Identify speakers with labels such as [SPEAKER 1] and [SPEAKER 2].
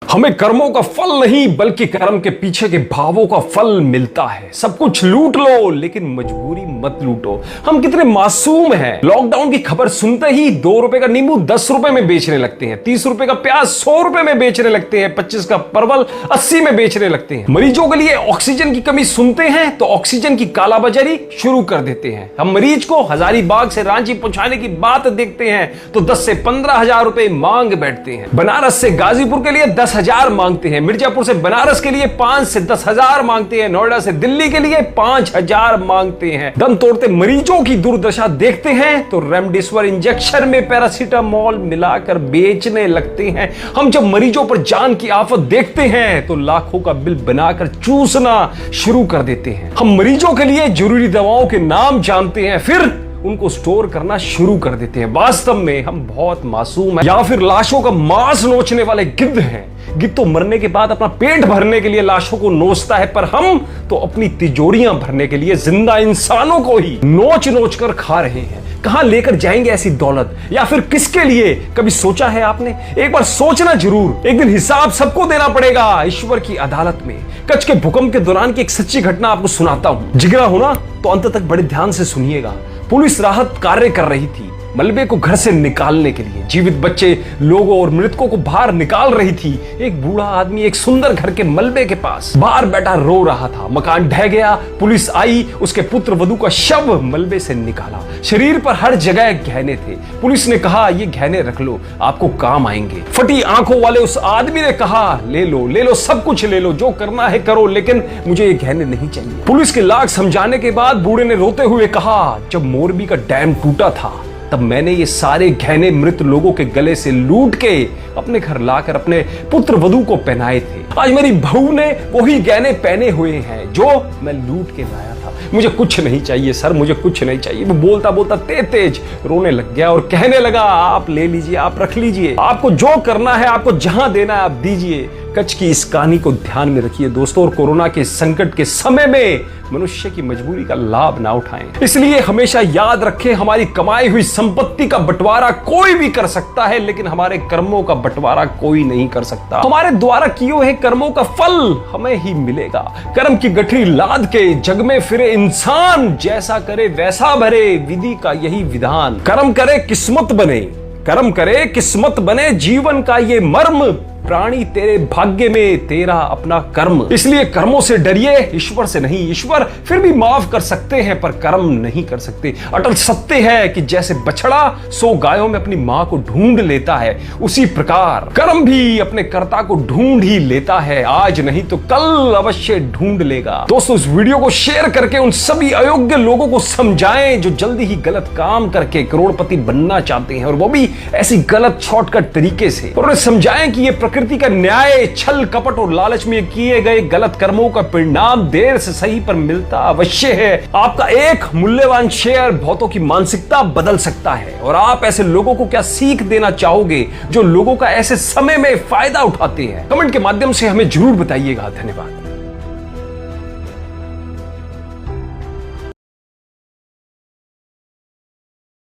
[SPEAKER 1] हमें कर्मों का फल नहीं बल्कि कर्म के पीछे के भावों का फल मिलता है। सब कुछ लूट लो लेकिन मजबूरी मत लूटो। हम कितने मासूम हैं। लॉकडाउन की खबर सुनते ही 2 रुपए का नींबू 10 रुपए में बेचने लगते हैं, 30 रुपए का प्याज 100 रुपए में बेचने लगते हैं, 25 का परवल 80 में बेचने लगते हैं। मरीजों के लिए ऑक्सीजन की कमी सुनते हैं तो ऑक्सीजन की कालाबाजारी शुरू कर देते हैं। हम मरीज को हजारीबाग से रांची पहुंचाने की बात देखते हैं तो 10 से 15 हजार रुपए मांग बैठते हैं। बनारस से गाजीपुर के लिए 10,000 मांगते हैं, मिर्जापुर से बनारस के लिए 5 से 10,000 मांगते हैं, नोएडा से दिल्ली के लिए 5,000 मांगते हैं। दम तोड़ते मरीजों की दुर्दशा देखते हैं तो रेमडेसिविर इंजेक्शन में पैरासीटामोल मिलाकर बेचने लगते हैं। हम जब मरीजों पर जान की आफत देखते हैं तो लाखों का बिल बनाकर चूसना शुरू कर देते हैं। हम मरीजों के लिए जरूरी दवाओं के नाम जानते हैं फिर उनको स्टोर करना शुरू कर देते हैं। वास्तव में हम बहुत मासूम हैं या फिर लाशों का मांस नोचने वाले गिद्ध हैं। गिद्ध तो मरने के बाद अपना पेट भरने के लिए लाशों को नोचता है, पर हम तो अपनी तिजोरियां भरने के लिए जिंदा इंसानों को ही नोच नोच कर खा रहे हैं। कहां लेकर जाएंगे ऐसी दौलत, या फिर किसके लिए? कभी सोचा है आपने? एक बार सोचना जरूर। एक दिन हिसाब सबको देना पड़ेगा ईश्वर की अदालत में। कच्छ के भूकंप के दौरान की एक सच्ची घटना आपको सुनाता हूं। जिगरा हो ना तो अंत तक बड़े ध्यान से सुनिएगा। पुलिस राहत कार्य कर रही थी, मलबे को घर से निकालने के लिए। जीवित बच्चे, लोगों और मृतकों को बाहर निकाल रही थी। एक बूढ़ा आदमी एक सुंदर घर के मलबे के पास बाहर बैठा रो रहा था। मकान ढह गया, पुलिस आई, उसके पुत्र वधू का शव मलबे से निकाला। शरीर पर हर जगह गहने थे। पुलिस ने कहा, ये गहने रख लो, आपको काम आएंगे। फटी आंखों वाले उस आदमी ने कहा, ले लो, सब कुछ ले लो, जो करना है करो, लेकिन मुझे ये गहने नहीं चाहिए। पुलिस के लाख समझाने के बाद बूढ़े ने रोते हुए कहा, जब मोरबी का डैम टूटा था तब मैंने ये सारे गहने मृत लोगों के गले से लूट के अपने घर लाकर अपने पुत्र वधू को पहनाए थे। आज मेरी बहू ने वही गहने पहने हुए हैं जो मैं लूट के लाया था। मुझे कुछ नहीं चाहिए सर, मुझे कुछ नहीं चाहिए। वो बोलता बोलता तेज रोने लग गया और कहने लगा, आप ले लीजिए, आप रख लीजिए, आपको जो करना है, आपको जहां देना है आप दीजिए। कच्छ की इस कहानी को ध्यान में रखिए दोस्तों, और कोरोना के संकट के समय में मनुष्य की मजबूरी का लाभ ना उठाएं। इसलिए हमेशा याद रखें, हमारी कमाई हुई संपत्ति का बंटवारा कोई भी कर सकता है, लेकिन हमारे कर्मों का बंटवारा कोई नहीं कर सकता। हमारे द्वारा किए हुए कर्मों का फल हमें ही मिलेगा। कर्म की गठरी लाद के जग में फिरे इंसान, जैसा करे वैसा भरे, विधि का यही विधान। कर्म करे किस्मत बने, कर्म करे किस्मत बने, जीवन का ये मर्म। प्राणी तेरे भाग्य में, तेरा अपना कर्म। इसलिए कर्मों से डरिए, ईश्वर से नहीं। ईश्वर फिर भी माफ कर सकते हैं पर कर्म नहीं कर सकते। अटल सत्य है कि जैसे बछड़ा 100 गायों में अपनी मां को ढूंढ लेता है, उसी प्रकार कर्म भी अपने कर्ता को ढूंढ ही लेता है। आज नहीं तो कल अवश्य ढूंढ लेगा। दोस्तों, इस वीडियो को शेयर करके उन सभी अयोग्य लोगों को समझाएं जो जल्दी ही गलत काम करके करोड़पति बनना चाहते हैं, और वो भी ऐसी गलत शॉर्टकट तरीके से। और उन्हें समझाएं कि ये प्रकृति का न्याय, छल कपट और लालच में किए गए गलत कर्मों का परिणाम देर से सही पर मिलता अवश्य है। आपका एक मूल्यवान शेयर बहुतों की मानसिकता बदल सकता है। और आप ऐसे लोगों को क्या सीख देना चाहोगे जो लोगों का ऐसे समय में फायदा उठाते हैं? कमेंट के माध्यम से हमें जरूर बताइएगा। धन्यवाद।